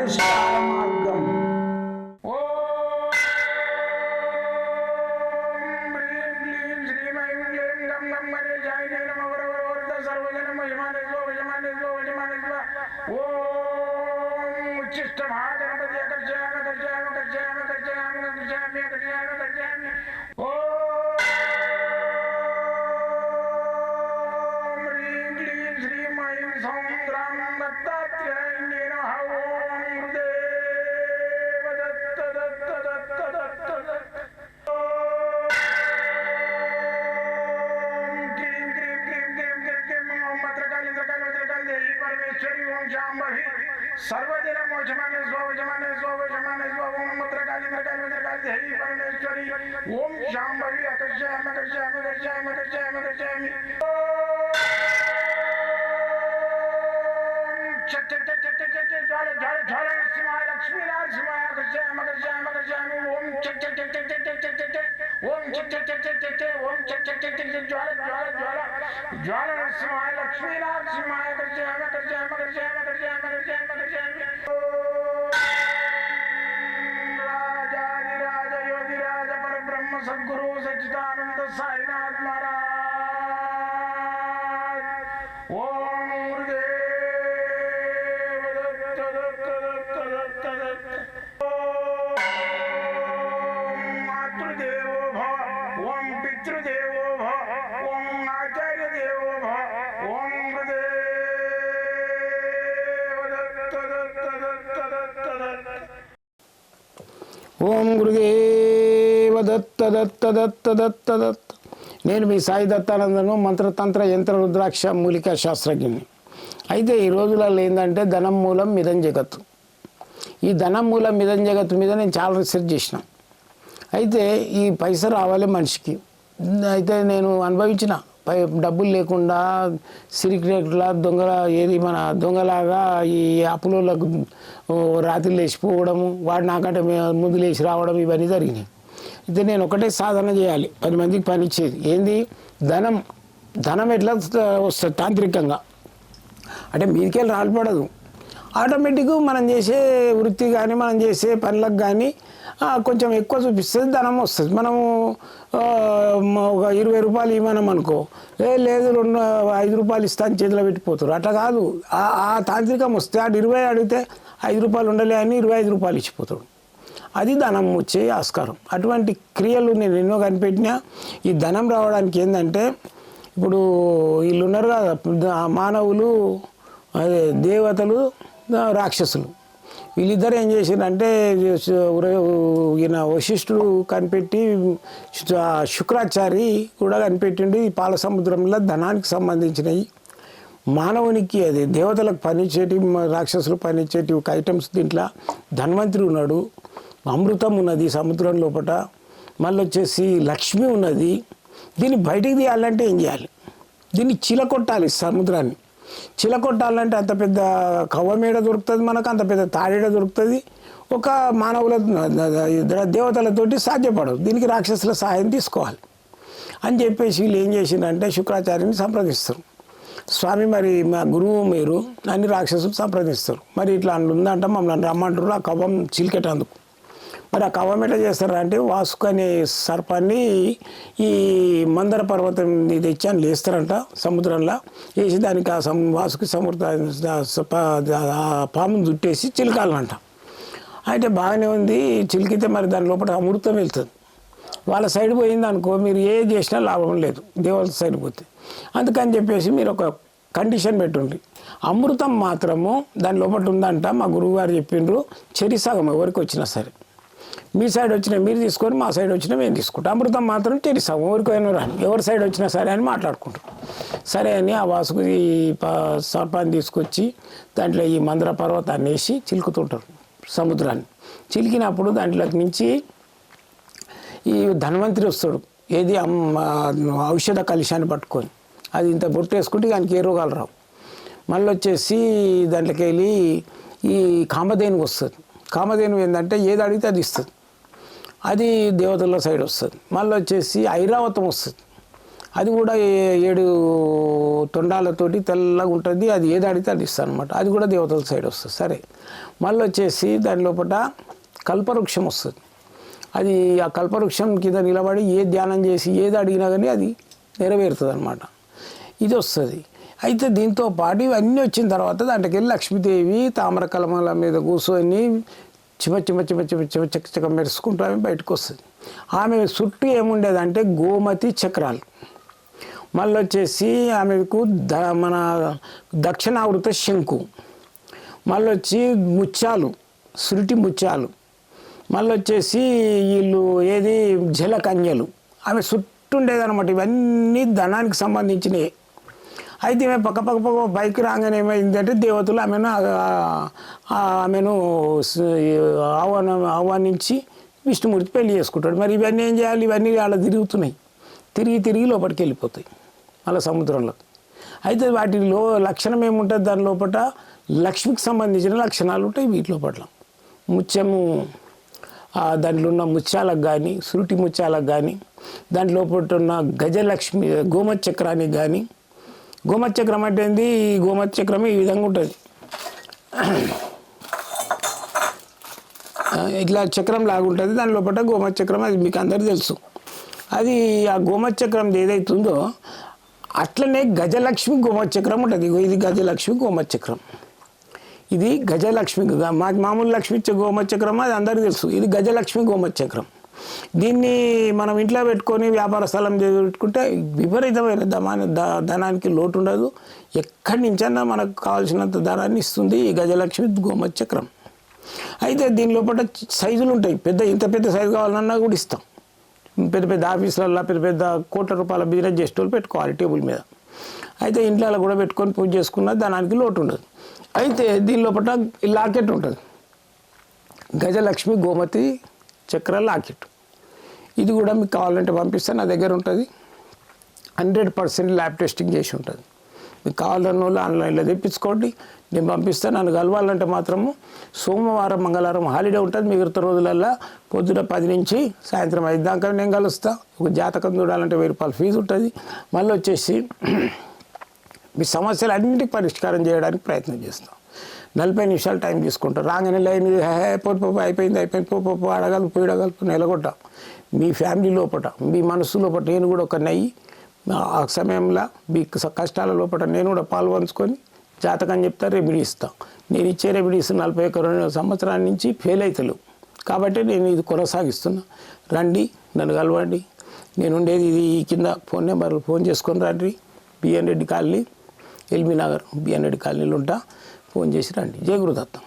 పరిష్కార మార్గం. सर्वदिन मोचमाने स्वजमाने स्वजमाने स्वम मत्रकाली मत्रकाली मत्रकाली देवी परमेश्वरी ओम शांभवी अकर्षयामि अकर्षयामि अकर्षयामि अकर्षयामि अकर्षयामि चट चट चट चट चट ज्वाल ज्वाल ज्वाल नरसिंहाय लक्ष्मी नरसिंहाय अकर्षयामि अकर्षयामि अकर्षयामि ओम चट चट चट चट चट चट चट ओम चट चट चट चट चट ओम चट चट चट चट ज्वाल ज्वाल ज्वाल ज्वाल नरसिंहाय लक्ष्मी नरसिंहाय अकर्षयामि अकर्षयामि अकर्षयामि अकर्षयामि अकर्षयामि अकर्षयामि राजाधिराज योगिराज परब्रह्म सद्गुरु सच्चिदानंद साईनाथ महाराज ओम गुरुदेव दत्त दत्त दत्त दत्त दत्त ओम मातृदेवो भव ओम पितृदेवो भव ओम आचार्य देवो भव ओम गुरुदेव दत्त दत्त दत्त दत्त दत्त ఓం గురుదేవ దత్త దత్త దత్త దత్త దత్త. నేను మీ సాయి దత్తానందను, మంత్రతంత్ర యంత్ర రుద్రాక్ష మూలికా శాస్త్రజ్ఞుని. అయితే ఈ రోజులలో ఏంటంటే ధనం మూలం మిదం జగత్తు. ఈ ధనం మూలం మిదం జగత్తు మీద నేను చాలా రీసెర్చ్ చేసిన. అయితే ఈ పైస రావాలి మనిషికి. అయితే నేను అనుభవించిన డబ్బులు లేకుండా సిరిక్రెట్లా దొంగల ఏది మన దొంగలాగా ఈ అప్పులకు రాత్రి లేచిపోవడము, వాడు నాకంటే ముందు లేచి రావడం ఇవన్నీ జరిగినాయి. అయితే నేను ఒకటే సాధన చేయాలి, 10 మందికి పని ఇచ్చేది ఏంది ధనం. ధనం ఎట్లా వస్తుంది తాంత్రికంగా అంటే మీదికెళ్ళి రాలిపడదు. ఆటోమేటిక్గా మనం చేసే వృత్తి కానీ మనం చేసే పనులకు కానీ కొంచెం ఎక్కువ చూపిస్తుంది, ధనం వస్తుంది. మనము ఒక 20 రూపాయలు ఇవ్వనం అనుకో, లేదు 5 రూపాయలు ఇస్తాను చేతిలో పెట్టిపోతారు. అట్లా కాదు, ఆ తాంత్రికం వస్తే ఆడు 20 అడిగితే 5 రూపాయలు ఉండలే అని 25 రూపాయలు ఇచ్చిపోతాడు. అది ధనం వచ్చే ఆస్కారం. అటువంటి క్రియలు నేను ఎన్నో కనిపెట్టినా. ఈ ధనం రావడానికి ఏంటంటే ఇప్పుడు వీళ్ళు ఉన్నారు కదా మానవులు, అదే దేవతలు రాక్షసులు, వీళ్ళిద్దరు ఏం చేసిందంటే ఈయన వశిష్ఠుడు కనిపెట్టి శుక్రాచారి కూడా కనిపెట్టిండు ఈ పాల సముద్రంలో ధనానికి సంబంధించినవి మానవునికి అది దేవతలకు పనిచేటి రాక్షసులు పనిచేటి ఒక ఐటమ్స్. దీంట్లో ధన్వంతరి ఉన్నాడు, అమృతం ఉన్నది సముద్రం లోపల, మళ్ళీ వచ్చేసి లక్ష్మి ఉన్నది. దీన్ని బయటికి తీయాలంటే ఏం చేయాలి? దీన్ని చిలకొట్టాలి. సముద్రాన్ని చిలకొట్టాలంటే అంత పెద్ద కవ్వమేడ దొరుకుతుంది మనకు, అంత పెద్ద తాడేడ దొరుకుతుంది. ఒక మానవుల దేవతలతోటి సాధ్యపడదు. దీనికి రాక్షసుల సహాయం తీసుకోవాలి అని చెప్పేసి వీళ్ళు ఏం చేసిందంటే శుక్రాచార్యుని సంప్రదిస్తారు. స్వామి మరి మా గురువు మీరు అన్ని రాక్షసులు సంప్రదిస్తారు, మరి ఇట్లా ఉందంట మమ్మల్ని రమ్మంటారు ఆ కవ్వం చిలికెటందుకు. మరి ఆ కవ్వం ఎట్లా చేస్తారంటే వాసుకు అనే సర్పాన్ని ఈ మందర పర్వతం తెచ్చి అని లేస్తారంట సముద్రంలో వేసి దానికి ఆ వాసుకి పామును చుట్టేసి చిలకాలంట. అయితే బాగానే ఉంది చిలికితే మరి దాని లోపల అమృతం వెళ్తుంది. వాళ్ళ సైడ్ పోయింది అనుకో మీరు ఏ చేసినా లాభం లేదు, దేవత సైడ్ పోతే. అందుకని చెప్పేసి మీరు ఒక కండిషన్ పెట్టుండ్రి, అమృతం మాత్రము దాని లోపల ఉందంట మా గురువు గారు చెప్పిండ్రు, చెరిసగం ఎవరికి వచ్చినా సరే, మీ సైడ్ వచ్చినా మీరు తీసుకొని మా సైడ్ వచ్చినా మేము తీసుకుంటాం, అమృతం మాత్రం చెరిసగం ఎవరికైనా రాని ఎవరి సైడ్ వచ్చినా సరే అని మాట్లాడుకుంటాం. సరే అని ఆ వాసుకు ఈ సర్పాన్ని తీసుకొచ్చి దాంట్లో ఈ మందర పర్వతాన్ని వేసి చిలుకుతుంటారు సముద్రాన్ని. చిలికినప్పుడు దాంట్లోకి నుంచి ఈ ధన్వంతరి వస్తాడు, ఏది ఔషధ కలశాన్ని పట్టుకొని, అది ఇంత బొట్టేసుకుంటే దానికి ఏ రోగాలు రావు. మళ్ళీ వచ్చేసి దాంట్లోకి వెళ్ళి ఈ కామధేనువు వస్తుంది. కామధేనువు ఏంటంటే ఏది అడిగితే అది ఇస్తుంది, అది దేవతల సైడ్ వస్తుంది. మళ్ళీ వచ్చేసి ఐరావతం వస్తుంది. అది కూడా 7 తొండాలతోటి తెల్లగా ఉంటుంది. అది ఏది అడిగితే అది ఇస్తాను అనమాట. అది కూడా దేవతల సైడ్ వస్తుంది. సరే, మళ్ళీ వచ్చేసి దాని లోపల కల్పవృక్షం వస్తుంది. అది ఆ కల్పవృక్షం కింద నిలబడి ఏ ధ్యానం చేసి ఏది అడిగినా కానీ అది నెరవేరుతుంది అనమాట. ఇది వస్తుంది. అయితే దీంతో పాటు ఇవన్నీ వచ్చిన తర్వాత దాంట్లోకి వెళ్ళి లక్ష్మీదేవి తామర కలమల మీద కూర్చొని చక్క మెరుసుకుంటూ ఆమె బయటకు వస్తుంది. ఆమె చుట్టూ ఏముండేదంటే గోమతి చక్రాలు, మళ్ళీ వచ్చేసి ఆమెకు మన దక్షిణావృత శంకు, మళ్ళీ వచ్చి ముత్యాలు, సురిటి ముత్యాలు, మళ్ళీ వచ్చేసి వీళ్ళు ఏది జలకన్యలు ఆమె చుట్టూ ఉండేదన్నమాట. ఇవన్నీ ధనానికి సంబంధించినవి. అయితే మేము పక్క బైక్ రాగానే ఏమైందంటే దేవతలు ఆమెను ఆహ్వానించి విష్ణుమూర్తి పెళ్లి చేసుకుంటాడు. మరి ఇవన్నీ ఏం చేయాలి? ఇవన్నీ అలా తిరుగుతున్నాయి, తిరిగి లోపలికి వెళ్ళిపోతాయి మళ్ళీ సముద్రంలో. అయితే వాటిలో లక్షణం ఏముంటుంది? దాని లోపల లక్ష్మికి సంబంధించిన లక్షణాలు ఉంటాయి. వీటి లోపల ముత్యము, దాంట్లో ఉన్న ముత్యాలకు కానీ, సురుటి ముత్యాలకు కానీ, దాంట్లో లోపల ఉన్న గజలక్ష్మి గోమచక్రానికి కానీ, గోమచక్రం అంటే ఏంది? ఈ గోమచక్రం ఈ విధంగా ఉంటుంది, ఇట్లా చక్రం లాగా ఉంటుంది. దాని లోపల గోమచక్రం, అది మీకు అందరికీ తెలుసు. అది ఆ గోమచక్రం ఏదైతుందో అట్లనే గజలక్ష్మి గోమచక్రం ఉంటుంది. ఇది గజలక్ష్మి గోమచక్రం, ఇది గజలక్ష్మి. మామూలు లక్ష్మి ఇచ్చే గోమచక్రం అది అందరికీ తెలుసు. ఇది గజలక్ష్మి గోమచక్రం. దీన్ని మనం ఇంట్లో పెట్టుకొని వ్యాపార స్థలం పెట్టుకుంటే విపరీతమైన ధనానికి లోటు ఉండదు. ఎక్కడి నుంచైనా మనకు కావాల్సినంత ధనాన్ని ఇస్తుంది ఈ గజలక్ష్మి గోమచక్రం. అయితే దీని లోపల సైజులు ఉంటాయి. ఇంత పెద్ద సైజు కావాలన్నా కూడా ఇస్తాం. పెద్ద ఆఫీసులలో పెద్ద కోట్ల రూపాయల బిజినెస్ చేసేటోళ్ళు పెట్టుకోవాలి టేబుల్ మీద. అయితే ఇంట్లో కూడా పెట్టుకొని పూజ చేసుకున్న ధనానికి లోటు ఉండదు. అయితే దీని లోపల లాకెట్ ఉంటుంది, గజలక్ష్మి గోమతి చక్ర లాకెట్. ఇది కూడా మీకు కావాలంటే పంపిస్తే నా దగ్గర ఉంటుంది. 100% ల్యాబ్ టెస్టింగ్ చేసి ఉంటుంది. మీకు కావాలన్న వాళ్ళు ఆన్లైన్లో తెప్పించుకోండి, నేను పంపిస్తాను. నన్ను కలవాలంటే మాత్రము సోమవారం మంగళవారం హాలిడే ఉంటుంది. మిగతా రోజులల్లో పొద్దున 10 నుంచి సాయంత్రం 5 దాకా నేను కలుస్తా. ఒక జాతకం చూడాలంటే 1000 రూపాయలు ఫీజు ఉంటుంది. మళ్ళీ వచ్చేసి మీ సమస్యలు అన్నింటికి పరిష్కారం చేయడానికి ప్రయత్నం చేస్తాం. 40 నిమిషాలు టైం తీసుకుంటాం. రాగానే లైన్ అయిపోయింది పో అడగలుపు నిలగొట్ట. మీ ఫ్యామిలీ లోపల, మీ మనసు లోపల నేను కూడా ఒక నయ్యి ఆ సమయంలో మీ కష్టాల లోపల నేను కూడా పాల్పంచుకొని జాతకం చెప్తా, రెమెడీ ఇస్తాను. నేను ఇచ్చే రెమెడీస్ 41 సంవత్సరాల నుంచి ఫెయిల్ అవుతలేవు కాబట్టి నేను ఇది కొనసాగిస్తున్నా. రండి, నన్ను కలవండి. నేను ఉండేది ఇది కింద ఫోన్ నెంబర్లు ఫోన్ చేసుకొని రండి. BN Reddy colony, LB Nagar BN Reddy కాలనీలో ఉంటా. ఫోన్ చేసి రండి. జై గురుదత్తం.